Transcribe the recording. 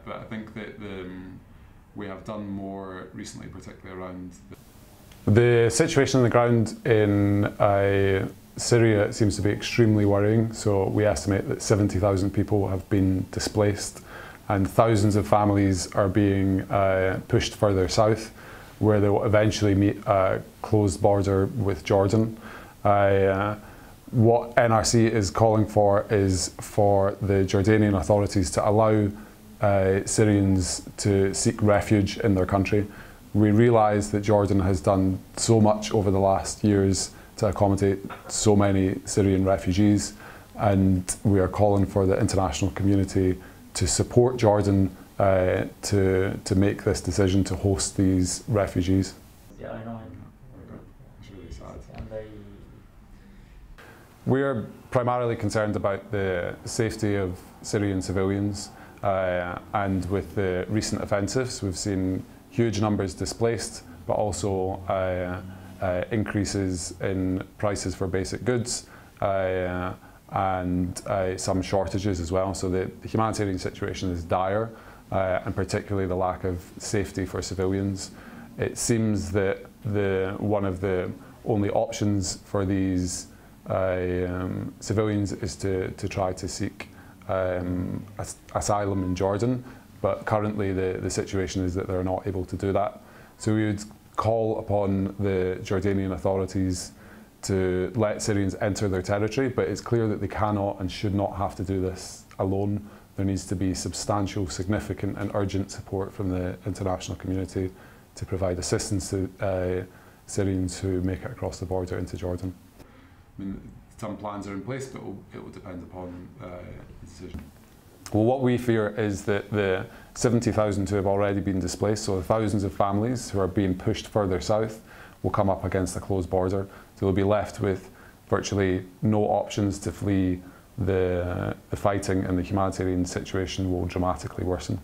but I think that we have done more recently, particularly around the situation on the ground in Syria seems to be extremely worrying. So we estimate that 70,000 people have been displaced, and thousands of families are being pushed further south, where they will eventually meet a closed border with Jordan. What NRC is calling for is for the Jordanian authorities to allow Syrians to seek refuge in their country. We realise that Jordan has done so much over the last years to accommodate so many Syrian refugees, and we are calling for the international community to support Jordan to make this decision to host these refugees. Yeah, I know. It's really sad. And We're primarily concerned about the safety of Syrian civilians, and with the recent offensives we've seen huge numbers displaced, but also increases in prices for basic goods and some shortages as well. So the humanitarian situation is dire, and particularly the lack of safety for civilians. It seems that one of the only options for these civilians is to try to seek asylum in Jordan, but currently the situation is that they're not able to do that. So we would call upon the Jordanian authorities to let Syrians enter their territory, but it's clear that they cannot and should not have to do this alone. There needs to be substantial, significant and urgent support from the international community to provide assistance to Syrians who make it across the border into Jordan. I mean, some plans are in place, but it will depend upon the decision. Well, what we fear is that the 70,000 who have already been displaced, so the thousands of families who are being pushed further south, will come up against a closed border. So they'll be left with virtually no options to flee the fighting, and the humanitarian situation will dramatically worsen.